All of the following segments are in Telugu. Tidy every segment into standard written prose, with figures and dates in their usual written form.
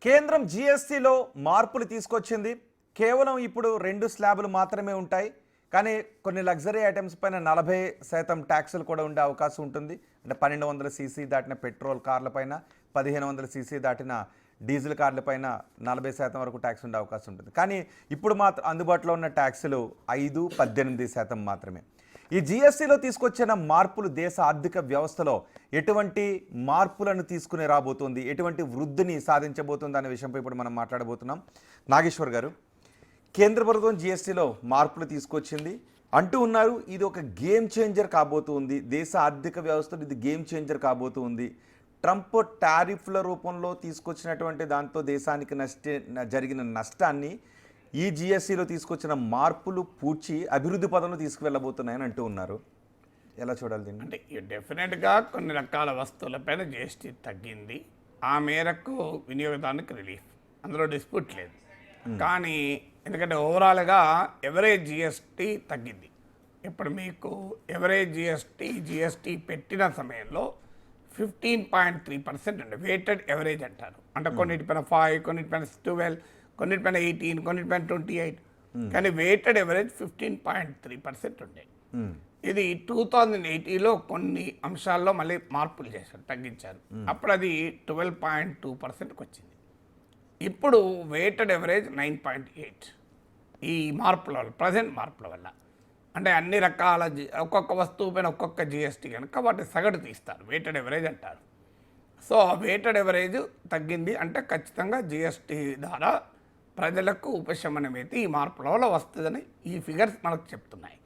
కేంద్రం జీఎస్టీలో మార్పులు తీసుకొచ్చింది. కేవలం ఇప్పుడు 2 స్లాబులు మాత్రమే ఉంటాయి. కానీ కొన్ని లగ్జరీ ఐటమ్స్ పైన 40% ట్యాక్సులు కూడా ఉండే అవకాశం ఉంటుంది. అంటే 1200 సీసీ దాటిన పెట్రోల్ కార్లపైన, 1500 సీసీ దాటిన డీజిల్ కార్లపైన 40% వరకు ట్యాక్స్ ఉండే అవకాశం ఉంటుంది. కానీ ఇప్పుడు మాత్రం అందుబాటులో ఉన్న ట్యాక్సులు 5-18% మాత్రమే. ఈ జీఎస్టీలో తీసుకొచ్చిన మార్పులు దేశ ఆర్థిక వ్యవస్థలో ఎటువంటి మార్పులను తీసుకుని రాబోతుంది, ఎటువంటి వృద్ధిని సాధించబోతుంది అనే విషయంపై ఇప్పుడు మనం మాట్లాడబోతున్నాం. నాగేశ్వర్ గారు, కేంద్ర ప్రభుత్వం జీఎస్టీలో మార్పులు తీసుకొచ్చింది అంటూ ఉన్నారు. ఇది ఒక గేమ్ చేంజర్ కాబోతుంది, దేశ ఆర్థిక వ్యవస్థలో ఇది గేమ్ చేంజర్ కాబోతుంది. ట్రంప్ టారిఫ్ల రూపంలో తీసుకొచ్చినటువంటి దాంతో దేశానికి జరిగిన నష్టాన్ని ఈ జీఎస్టీలో తీసుకొచ్చిన మార్పులు పూడ్చి అభివృద్ధి పదంలో తీసుకువెళ్ళబోతున్నాయని అంటూ ఉన్నారు. ఎలా చూడాలి దీన్ని? అంటే డెఫినెట్గా కొన్ని రకాల వస్తువులపైన జిఎస్టీ తగ్గింది. ఆ మేరకు వినియోగదారునికి రిలీఫ్, అందులో డిస్ప్యూట్ లేదు. కానీ ఎందుకంటే ఓవరాల్గా ఎవరేజ్ జిఎస్టీ తగ్గింది. ఇప్పుడు మీకు ఎవరేజ్ జిఎస్టీ పెట్టిన సమయంలో 15.3% ఉండే వెయిటెడ్ ఎవరేజ్ అంటారు. అంటే కొన్నిటిపైన 5, కొన్నిటిపైన 12, కొన్నిటిపైన 18, కొన్నిటిపైన 28. కానీ వెయిటెడ్ ఎవరేజ్ 15.3% ఉండే. ఇది 2080లో కొన్ని అంశాల్లో మళ్ళీ మార్పులు చేశారు, తగ్గించారు. అప్పుడు అది 12.2%కి వచ్చింది. ఇప్పుడు వెయిటెడ్ ఎవరేజ్ 9.8. ఈ మార్పుల వల్ల, ప్రజెంట్ మార్పుల వల్ల, అంటే అన్ని రకాల ఒక్కొక్క వస్తువు పైన ఒక్కొక్క జిఎస్టీ కనుక వాటి సగటు తీస్తారు, వెయిటెడ్ ఎవరేజ్ అంటారు. సో ఆ వెయిటెడ్ ఎవరేజ్ తగ్గింది అంటే ఖచ్చితంగా జిఎస్టీ ద్వారా ప్రజలకు ఉపశమనం అయితే ఈ మార్పుల వల్ల వస్తుందని ఈ ఫిగర్స్ మనకు చెప్తున్నాయి.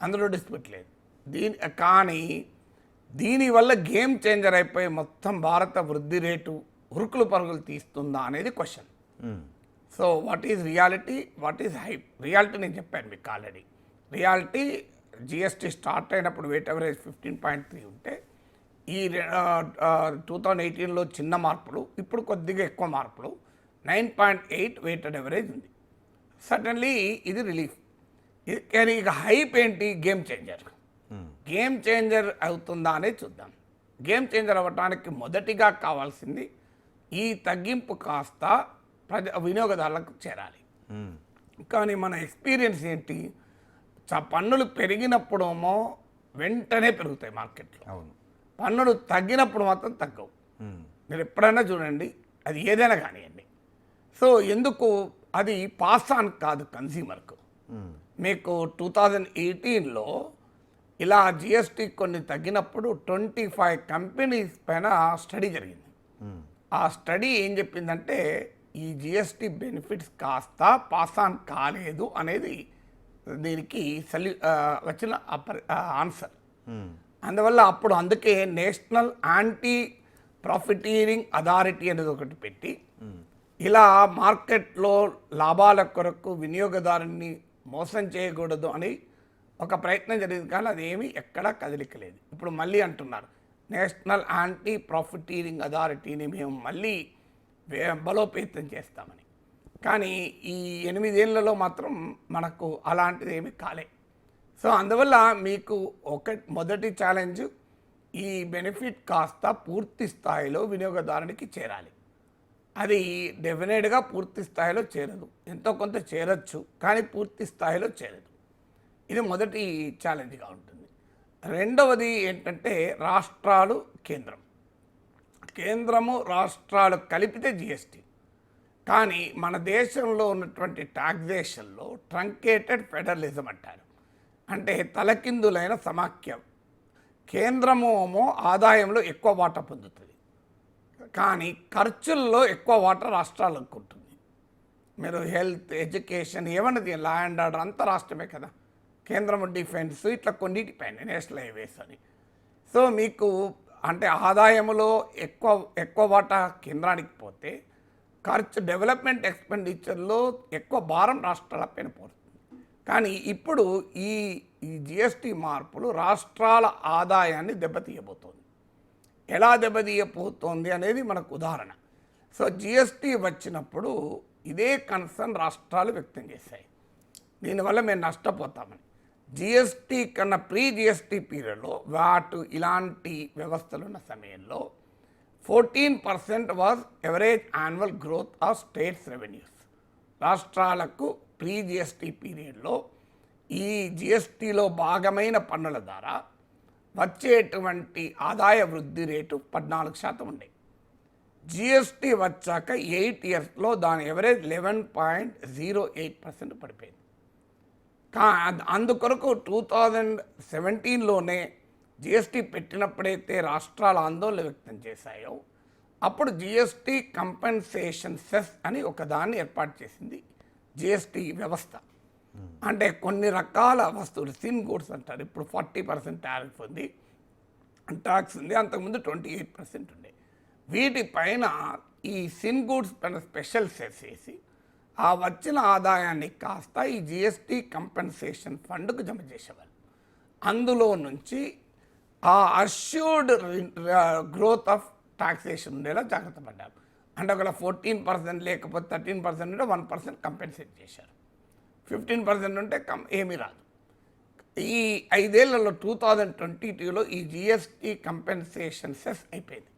అందులో డిస్ప్యూట్ లేదు. కానీ దీనివల్ల గేమ్ చేంజర్ అయిపోయి మొత్తం భారత వృద్ధి రేటు ఉరుకులు పరుగులు తీస్తుందా అనేది question. So what is reality, what is hype? Reality నేను చెప్పాను మీకు ఆల్రెడీ. రియాలిటీ జిఎస్టీ స్టార్ట్ అయినప్పుడు వెయిట్ ఎవరేజ్ 15.3 ఉంటే ఈ 2018లో చిన్న మార్పులు, ఇప్పుడు కొద్దిగా ఎక్కువ మార్పులు 9.8 వెయిటెడ్ ఎవరేజ్ ఉంది. సడన్లీ ఇది రిలీఫ్. కానీ ఇక హైప్ ఏంటి? Game changer. గేమ్ చేంజర్ అవుతుందా అనేది చూద్దాం. గేమ్ చేంజర్ అవ్వటానికి మొదటిగా కావాల్సింది ఈ తగ్గింపు కాస్త వినియోగదారులకు చేరాలి. కానీ మన ఎక్స్పీరియన్స్ ఏంటి? పన్నులు పెరిగినప్పుడేమో వెంటనే పెరుగుతాయి మార్కెట్లో, పన్నులు తగ్గినప్పుడు మాత్రం తగ్గవు. మీరు ఎప్పుడైనా చూడండి, అది ఏదైనా కానివ్వండి. సో ఎందుకు అది పాస్ ఆన్ కాదు కన్స్యూమర్కు. మీకు 2018లో ఇలా జిఎస్టీ కొన్ని తగ్గినప్పుడు 25 కంపెనీస్ పైన స్టడీ జరిగింది. ఆ స్టడీ ఏం చెప్పిందంటే ఈ జిఎస్టీ బెనిఫిట్స్ కాస్త పాస్ ఆన్ కాలేదు అనేది దీనికి వచ్చిన ఆన్సర్. అందువల్ల అప్పుడు అందుకే నేషనల్ యాంటీ ప్రాఫిటీరింగ్ అథారిటీ అనేది ఒకటి పెట్టి ఇలా మార్కెట్లో లాభాల కొరకు వినియోగదారుని మోసం చేయకూడదు అని ఒక ప్రయత్నం జరిగింది. కానీ అదేమీ ఎక్కడా కదలికలేదు. ఇప్పుడు మళ్ళీ అంటున్నారు నేషనల్ యాంటీ ప్రాఫిటీరింగ్ అథారిటీని మేము మళ్ళీ బలోపేతం చేస్తామని. కానీ ఈ 8 ఏళ్లలో మాత్రం మనకు అలాంటిది ఏమీ కాలే. సో అందువల్ల మీకు మొదటి ఛాలెంజ్ ఈ బెనిఫిట్ కాస్త పూర్తి స్థాయిలో వినియోగదారునికి చేరాలి. అది డెఫినెట్గా పూర్తి స్థాయిలో చేరదు, ఎంతో కొంత చేరచ్చు, కానీ పూర్తి స్థాయిలో చేరదు. ఇది మొదటి ఛాలెంజ్గా ఉంటుంది. రెండవది ఏంటంటే రాష్ట్రాలు, కేంద్రము రాష్ట్రాలు కలిపితే జిఎస్టీ. కానీ మన దేశంలో ఉన్నటువంటి టాక్సేషన్లో ట్రంకేటెడ్ ఫెడరలిజం అంటారు. అంటే తలకిందులైన సమాఖ్యం. కేంద్రమేమో ఆదాయంలో ఎక్కువ వాటా పొందుతుంది, కానీ ఖర్చుల్లో ఎక్కువ వాటా రాష్ట్రాలకు ఉంటుంది. మీరు హెల్త్, ఎడ్యుకేషన్, ఏమన్నది లా అండ్ ఆర్డర్ అంతా రాష్ట్రమే కదా. కేంద్రము డిఫెన్స్, ఇట్లా కొన్నిటిపైన నేషనల్ హైవేస్ అని. సో మీకు అంటే ఆదాయంలో ఎక్కువ వాటా కేంద్రానికి పోతే ఖర్చు, డెవలప్మెంట్ ఎక్స్పెండిచర్లో ఎక్కువ భారం రాష్ట్రాలపైన పోతుంది. కానీ ఇప్పుడు ఈ జిఎస్టీ మార్పులు రాష్ట్రాల ఆదాయాన్ని దెబ్బతీయబోతోంది. ఎలా దెబ్బతీయబోతోంది అనేది మనకు ఉదాహరణ. సో జిఎస్టీ వచ్చినప్పుడు ఇదే కన్సర్న్ రాష్ట్రాలు వ్యక్తం చేశాయి, దీనివల్ల మేము నష్టపోతామని. జిఎస్టీ కన్నా ప్రీ జిఎస్టీ పీరియడ్లో ఇలాంటి వ్యవస్థలు ఉన్న సమయంలో 14% was average annual growth of states revenues. రాష్ట్రాలకు ప్రీ జిఎస్టీ పీరియడ్లో ఈ జిఎస్టీలో భాగమైన పన్నుల ద్వారా వచ్చేటువంటి ఆదాయ వృద్ధి రేటు 14% ఉండే. జిఎస్టీ వచ్చాక 8 ఇయర్స్లో దాని ఎవరేజ్ 11.08% పడిపోయింది. అందుకొరకు 2017లోనే జిఎస్టీ పెట్టినప్పుడైతే రాష్ట్రాలు ఆందోళన వ్యక్తం చేశాయో అప్పుడు జిఎస్టీ కంపెన్సేషన్ సెస్ అని ఒకదాన్ని ఏర్పాటు చేసింది జిఎస్టీ వ్యవస్థ. అంటే కొన్ని రకాల వస్తువులు సిన్ గూడ్స్ అంటారు, ఇప్పుడు 40% టారిఫ్ ఉంది, ట్యాక్స్ ఉంది, అంతకుముందు 28% ఉండే. వీటిపైన ఈ సిన్ గూడ్స్ పైన స్పెషల్ సెస్ వేసి ఆ వచ్చిన ఆదాయాన్ని కాస్త ఈ జిఎస్టీ కంపెన్సేషన్ ఫండ్కు జమ చేసేవాళ్ళు. అందులో నుంచి ఆ అష్యూర్డ్ గ్రోత్ ఆఫ్ టాక్సేషన్ ఉండేలా జాగ్రత్త పడ్డారు. అంటే ఒకవేళ 14% లేకపోతే 13% ఉంటే 1% కంపెన్సేట్ చేశారు, 15% ఉంటే ఏమీ రాదు. ఈ 5 ఏళ్లలో 2022లో ఈ జిఎస్టీ కంపెన్సేషన్ సెస్ అయిపోయింది.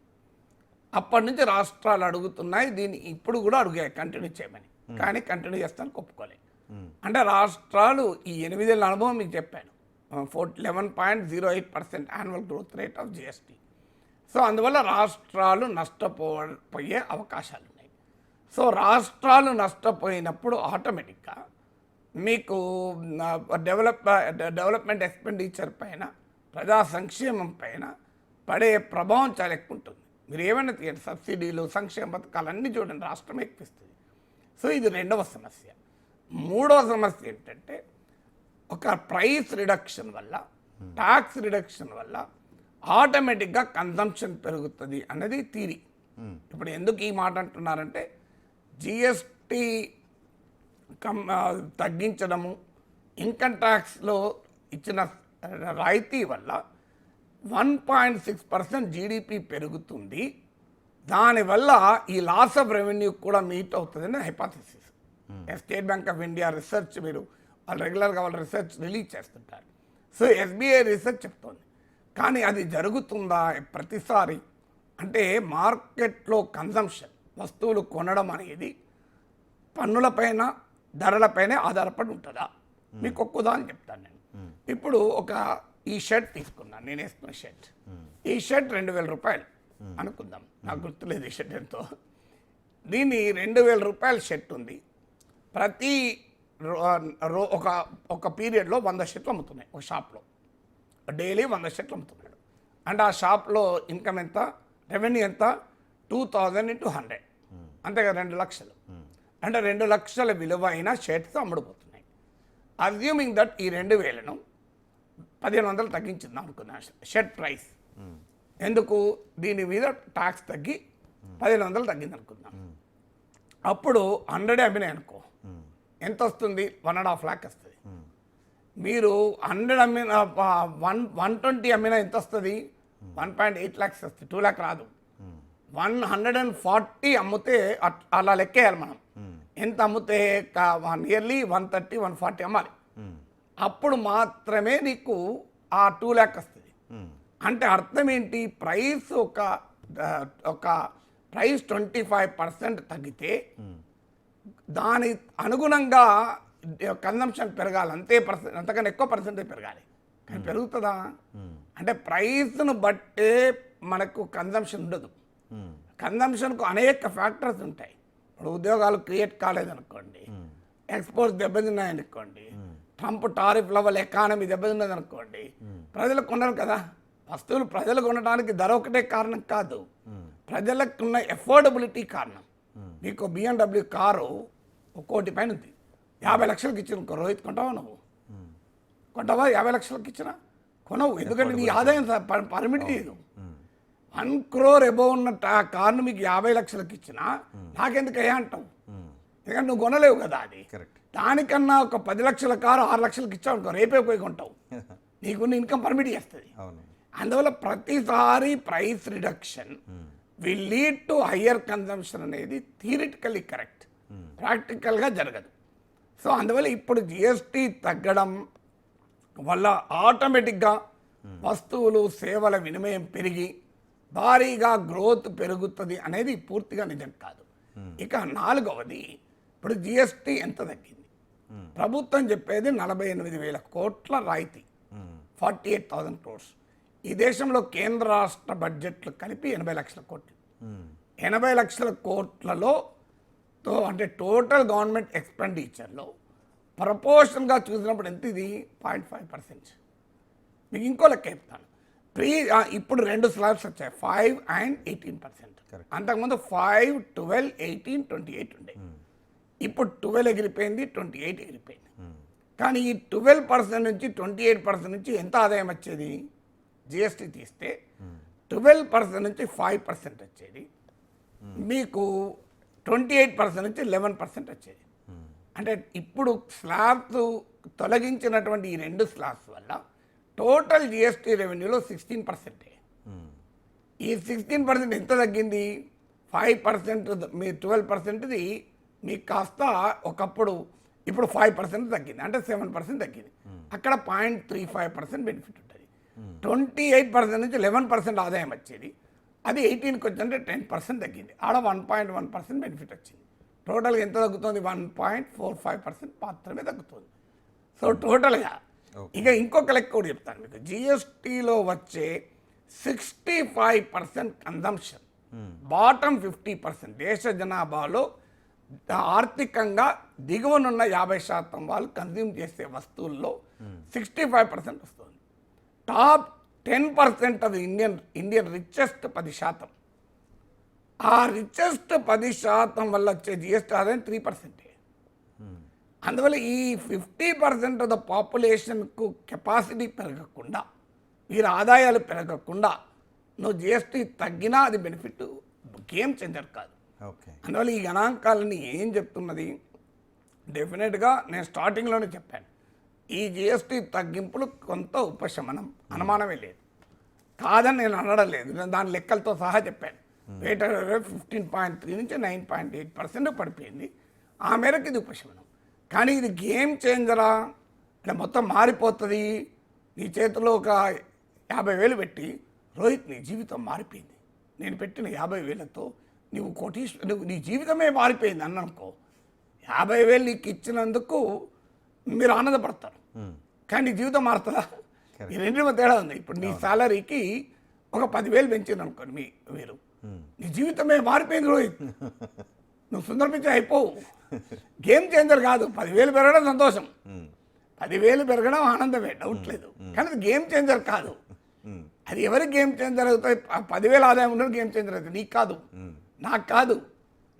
అప్పటి నుంచి రాష్ట్రాలు అడుగుతున్నాయి, దీన్ని ఇప్పుడు కూడా అడిగాయి కంటిన్యూ చేయమని, కానీ కంటిన్యూ చేస్తానికి ఒప్పుకోలేదు. అంటే రాష్ట్రాలు ఈ 8 ఏళ్ళ అనుభవం మీకు చెప్పాను, 11.08% annual growth rate of GST. So అందువల్ల రాష్ట్రాలు నష్టపోయే అవకాశాలు ఉన్నాయి. సో రాష్ట్రాలు నష్టపోయినప్పుడు ఆటోమేటిక్గా మీకు డెవలప్మెంట్ ఎక్స్పెండిచర్ పైన, ప్రజా సంక్షేమం పైన పడే ప్రభావం చాలా ఎక్కువ ఉంటుంది. మీరు ఏమైనా తీయండి, సబ్సిడీలు, సంక్షేమ పథకాలు అన్నీ చూడండి, రాష్ట్రం ఎక్కిస్తుంది. సో ఇది రెండవ సమస్య. మూడవ సమస్య ఏంటంటే ఒక ప్రైస్ రిడక్షన్ వల్ల, ట్యాక్స్ రిడక్షన్ వల్ల ఆటోమేటిక్గా కన్జంప్షన్ పెరుగుతుంది అన్నది థియరీ. ఇప్పుడు ఎందుకు ఈ మాట అంటున్నారంటే జిఎస్టీ తగ్గించడము, ఇన్కమ్ ట్యాక్స్లో ఇచ్చిన రాయితీ వల్ల 1.6% జీడిపి పెరుగుతుంది, దానివల్ల ఈ లాస్ ఆఫ్ రెవెన్యూ కూడా మీట్ అవుతుందని hypothesis. State bank of India research, మీరు వాళ్ళు రెగ్యులర్గా వాళ్ళ రీసెర్చ్ రిలీజ్ చేస్తుంటారు. సో ఎస్బీఐ రీసెర్చ్ చెప్తోంది. కానీ అది జరుగుతుందా ప్రతిసారి అంటే మార్కెట్లో కన్జంప్షన్, వస్తువులు కొనడం అనేది పన్నులపైన, ధరలపైనే ఆధారపడి ఉంటుందా? మీకు ఒక్క ఉదాహరణ చెప్తాను నేను. ఇప్పుడు ఈ షర్ట్ తీసుకున్నాను, నేను వేసుకున్న షర్ట్. ఈ షర్ట్ 2000 రూపాయలు అనుకుందాం, నాకు గుర్తులేదు ఈ షర్ట్ ఎంతో. దీన్ని 2000 రూపాయల షర్ట్ ఉంది. ప్రతి ఒక పీరియడ్లో 100 షర్ట్లు అమ్ముతున్నాయి ఒక షాప్లో, డైలీ 100 షర్ట్లు అమ్ముతున్నాడు. అంటే ఆ షాప్లో ఇన్కమ్ ఎంత, రెవెన్యూ ఎంత? 2000 × 100, అంతేగా 2 లక్షలు. అంటే 2 లక్షల విలువైన షర్ట్స్ అమ్ముడుపోతున్నాయి. అజ్యూమింగ్ దట్ ఈ 2000ను 1500 తగ్గించింది అనుకున్నా షర్ట్ ప్రైస్. ఎందుకు? దీని మీద ట్యాక్స్ తగ్గి 1500 తగ్గింది అనుకుందాం. అప్పుడు 100 అమ్మినాయి అనుకో, ఎంత వస్తుంది? 1.5 lakh వస్తుంది. మీరు 100 అమ్మిన 120 అమ్మినా ఎంత వస్తుంది? 1.8 lakhs వస్తుంది, 2 lakh రాదు. 140 అమ్మితే అలా లెక్కేయాలి మనం. ఎంత అమ్మితే నియర్లీ 130, 140 అమ్మాలి. అప్పుడు మాత్రమే నీకు ఆ 2 lakh వస్తుంది. అంటే అర్థం ఏంటి? ప్రైస్ ఒక ప్రైస్ 25% తగ్గితే దాని అనుగుణంగా కన్జంప్షన్ పెరగాలి, అంతకన్నా ఎక్కువ పర్సెంటేజ్ పెరగాలి. కానీ పెరుగుతుందా? అంటే ప్రైస్ను బట్టే మనకు కన్జంప్షన్ ఉండదు. కన్జంప్షన్కు అనేక ఫ్యాక్టర్స్ ఉంటాయి. ఇప్పుడు ఉద్యోగాలు క్రియేట్ కాలేదనుకోండి, ఎక్స్పోర్ట్స్ దెబ్బతిన్నాయనుకోండి, ట్రంప్ టారిఫ్ లెవెల్ ఎకానమీ దెబ్బతిన్నది అనుకోండి, ప్రజలు కొనరు కదా. వస్తువులు ప్రజలు కొనడానికి ధర ఒకటే కారణం కాదు, ప్రజలకు ఉన్న ఎఫోర్డబిలిటీ కారణం. మీకు BMW కారు 1 కోటి పైన ఉంది, 50 లక్షలకి ఇచ్చిన రోహిత్ కొంటావా? నువ్వు కొంటావా? 50 లక్షలకి ఇచ్చిన కొనవు, ఎందుకంటే నీ ఆదాయం పర్మిట్ చేయదు. 1 crore అబోవ్ ఉన్న కార్ను మీకు 50 లక్షలకి ఇచ్చినా నాకెందుకు అయ్యా అంటావు, ఎందుకంటే నువ్వు కొనలేవు కదా. అది దానికన్నా ఒక 10 లక్షల కారు 6 లక్షలకి ఇచ్చావు అనుకో, రేపే పోయి కొంటావు, నీకున్న ఇన్కమ్ పర్మిట్ చేస్తుంది. అందువల్ల ప్రతిసారి price reduction will lead to higher consumption అనేది థియరిటికల్లీ కరెక్ట్, ప్రాక్టికల్గా జరగదు. సో అందువల్ల ఇప్పుడు జిఎస్టీ తగ్గడం వల్ల ఆటోమేటిక్గా వస్తువులు, సేవల వినిమయం పెరిగి భారీగా గ్రోత్ పెరుగుతుంది అనేది పూర్తిగా నిజం కాదు. ఇక 4వది, ఇప్పుడు జిఎస్టీ ఎంత తగ్గింది? ప్రభుత్వం చెప్పేది 48,000 కోట్ల రాయితీ, 48,000 crores. ఈ దేశంలో కేంద్ర రాష్ట్ర బడ్జెట్లు కలిపి 80 లక్షల కోట్లు. 80 లక్షల కోట్లలో అంటే టోటల్ గవర్నమెంట్ ఎక్స్పెండిచర్లో ప్రపోర్షన్గా చూసినప్పుడు ఎంత ఇది? 0.5%. మీకు ఇంకో లెక్క చెప్తాను. ఇప్పుడు 2 స్లాబ్స్ వచ్చాయి, 5 and 18%. అంతకుముందు 5, 12, 18, 28 ఉండే. ఇప్పుడు 12 ఎగిరిపోయింది, 28 ఎగిరిపోయింది. కానీ ఈ 12% నుంచి 28% నుంచి ఎంత ఆదాయం వచ్చేది? జిఎస్టీ తీస్తే 12% నుంచి 5% వచ్చేది, మీకు 28% నుంచి 11% వచ్చేది. అంటే ఇప్పుడు స్లాబ్స్ తొలగించినటువంటి ఈ 2 స్లాబ్స్ వల్ల టోటల్ జిఎస్టీ రెవెన్యూలో 16%. ఈ 16% ఎంత తగ్గింది? 5% మీ 12%ది మీకు కాస్త ఒకప్పుడు ఇప్పుడు 5% తగ్గింది, అంటే 7% తగ్గింది. అక్కడ 0.35% బెనిఫిట్ ఉంటుంది. 28% నుంచి 11% ఆదాయం వచ్చేది, అది 18కి వచ్చిందంటే 10% తగ్గింది. ఆడ 1.1% బెనిఫిట్ వచ్చింది. టోటల్గా ఎంత తగ్గుతుంది? 1.45% మాత్రమే తగ్గుతుంది. సో టోటల్గా ఇక ఇంకొక లెక్క కూడా చెప్తాను మీకు. జిఎస్టీలో వచ్చే 65% కన్జంప్షన్, బాటమ్ 50%, దేశ జనాభాలో ఆర్థికంగా దిగువనున్న 50% వాళ్ళు కన్జ్యూమ్ చేసే వస్తువుల్లో 65% వస్తుంది. టాప్ 10% అది ఇండియన్ రిచెస్ట్ 10%. ఆ రిచెస్ట్ 10% వల్ల వచ్చే జిఎస్టీ ఆదాయం 3%. అందువల్ల ఈ 50% ఆఫ్ ద పాపులేషన్కు కెపాసిటీ పెరగకుండా, వీరి ఆదాయాలు పెరగకుండా నువ్వు జిఎస్టీ తగ్గినా అది బెనిఫిట్, గేమ్ చేంజర్ కాదు. అందువల్ల ఈ గణాంకాలని ఏం చెప్తున్నది? డెఫినెట్గా నేను స్టార్టింగ్లోనే చెప్పాను, ఈ జిఎస్టీ తగ్గింపులు కొంత ఉపశమనం, అనుమానమే లేదు. కాదని నేను అనడం లేదు, నేను దాని లెక్కలతో సహా చెప్పాను. వేటర్ 15.3 నుంచి 9.8% పడిపోయింది. ఆ మేరకు ఇది ఉపశమనం. కానీ ఇది గేమ్ చేంజరా? అంటే మొత్తం మారిపోతుంది. నీ చేతిలో ఒక 50,000 పెట్టి, రోహిత్ నీ జీవితం మారిపోయింది, నేను పెట్టిన 50,000తో నువ్వు నువ్వు నీ జీవితమే మారిపోయింది అన్ననుకో, 50,000 నీకు ఇచ్చినందుకు మీరు ఆనందపడతారు, కానీ నీ జీవితం మారుతుందా? ఈ రెండింటి మధ్య తేడా ఉంది. ఇప్పుడు నీ సాలరీకి ఒక 10,000 పెంచింది అనుకోండి మీరు, నీ జీవితమే మారిపోయింది రోహిత్, నువ్వు సుందరపించి అయిపోవు. గేమ్ చేంజర్ కాదు. 10,000 పెరగడం సంతోషం, 10,000 పెరగడం ఆనందమే, డౌట్ లేదు. కానీ అది గేమ్ చేంజర్ కాదు. అది ఎవరికి గేమ్ చేంజర్ అవుతాయి? 10,000 ఆదాయం ఉండడం గేమ్ చేంజర్ అవుతుంది. నీకు కాదు, నాకు కాదు.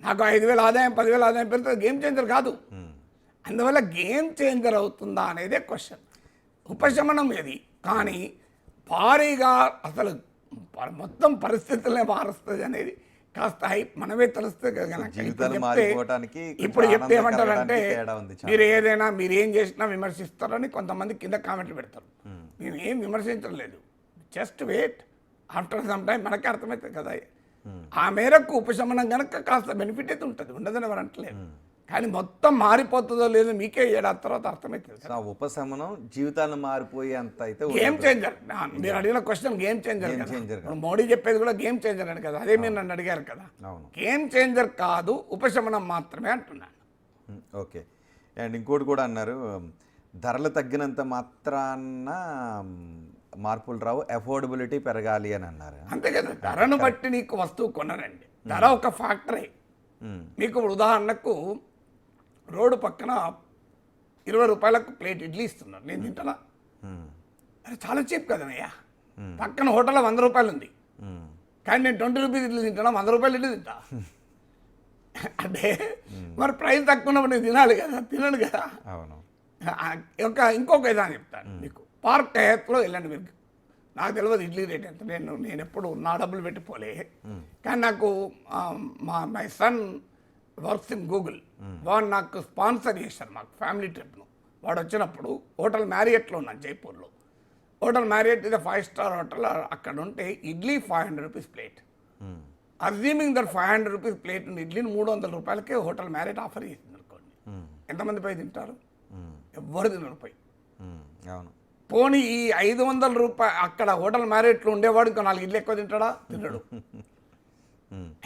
నాకు 5,000 ఆదాయం, 10,000 ఆదాయం పెరుగుతుంది, గేమ్ చేంజర్ కాదు. అందువల్ల గేమ్ చేంజర్ అవుతుందా అనేదే క్వశ్చన్. ఉపశమనం ఏది? కానీ భారీగా అసలు మొత్తం పరిస్థితులనే మారుస్తుంది అనేది కాస్త మనమే తెలుస్తుంది కదా. ఇప్పుడు చెప్తే ఏమంటారంటే, మీరు ఏదైనా మీరు ఏం చేసినా విమర్శిస్తారని కొంతమంది కింద కామెంట్లు పెడతారు. మేము ఏం విమర్శించలేదు, just wait, after some time మనకే అర్థమవుతుంది కదా. ఆ మేరకు ఉపశమనం కనుక కాస్త బెనిఫిట్ అయితే ఉంటుంది, ఉండదని ఎవరు అంటలేదు. కానీ మొత్తం మారిపోతుందో లేదో మీకే ఏడాది తర్వాత అర్థమవుతుంది. ఉపశమనం జీవితాలు మారిపోయేంత అయితే గేమ్ చేంజర్. మీరు అడిగిన క్వశ్చన్ గేమ్ చేంజర్. మోడీ చెప్పేది కూడా గేమ్ చేంజర్ అని కదా, అదే మీరు నన్ను అడిగారు కదా. గేమ్ చేంజర్ కాదు, ఉపశమనం మాత్రమే అంటున్నాను. ఓకే. అండ్ ఇంకోటి కూడా అన్నారు, ధరలు తగ్గినంత మాత్రాన మార్పులు రావు, అఫోర్డబిలిటీ పెరగాలి అని అన్నారు. అంతే కదా, ధరను బట్టి నీకు వస్తువు కొనరండి, ధర ఒక ఫ్యాక్టరీ. మీకు ఉదాహరణకు రోడ్డు పక్కన 20 రూపాయలకు ప్లేట్ ఇడ్లీ ఇస్తున్నారు, నేను తింటానా? అది చాలా చీప్ కదనయ్యా. పక్కన హోటల్లో 100 రూపాయలు ఉంది, కానీ నేను 20 రూపీస్ ఇడ్లీ తింటానా, 100 రూపాయలు ఇడ్లీ తింటా. అంటే మరి ప్రైస్ తక్కువ ఉన్నప్పుడు నేను తినాలి కదా, తినను కదా. ఇంకొక విధానం చెప్తాను మీకు. పార్క్ హయాత్లో వెళ్ళండి మీరు, నాకు తెలియదు ఇడ్లీ రేట్ ఎంత, నేను ఎప్పుడు నా డబ్బులు పెట్టిపోలే. కానీ నాకు my son works in Google, వాడు నాకు స్పాన్సర్ చేశారు మాకు ఫ్యామిలీ ట్రిప్ను. వాడు వచ్చినప్పుడు హోటల్ మ్యారియట్లో ఉన్నాను జైపూర్లో. హోటల్ మ్యారియట్ ఇది 5 స్టార్ హోటల్. అక్కడ ఉంటే idli 500 rupees plate. Assuming that 500 rupees plate ఉన్న ఇడ్లీని 300 రూపాయలకే హోటల్ మ్యారియట్ ఆఫర్ చేసింది అనుకోండి. ఎంతమంది పై తింటారు? ఎవ్వరు తినరు పై. పోనీ ఈ 500 రూపాయలు అక్కడ హోటల్ మ్యారేట్లో ఉండేవాడు ఇంకా 4 ఇడ్లీ ఎక్కువ తింటాడా? తినడు.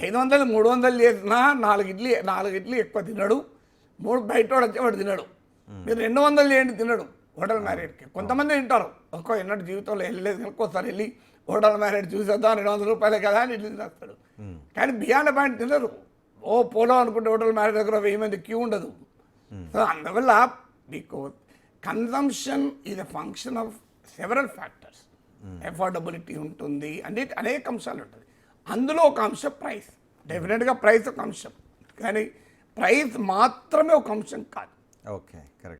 500 300 చేసినా 4 ఇడ్లీ ఎక్కువ తినడు. 3 బయట వాడు వచ్చేవాడు తినడు. మీరు 200 చేయండి తినడు హోటల్ మ్యారేజ్కి. కొంతమంది తింటారు, ఒక్కో ఎన్నటి జీవితంలో వెళ్ళలేదు ఒక్కోసారి వెళ్ళి హోటల్ మ్యారేజ్ చూసేద్దాం 200 రూపాయలే కదా అని ఇడ్లీ తినేస్తాడు. కానీ బియాండ్ పాయింట్ తినరు. ఓ పోలో అనుకుంటే హోటల్ మ్యారేజ్ దగ్గర 1000 మంది క్యూ ఉండదు. సో అందువల్ల మీకు consumption is a function of several factors. Affordability ఉంటుంది, అనేక అంశాలు ఉంటుంది. అందులో ఒక అంశం ప్రైస్. డెఫినెట్గా ప్రైస్ ఒక అంశం, కానీ ప్రైస్ మాత్రమే ఒక అంశం కాదు. Okay, correct.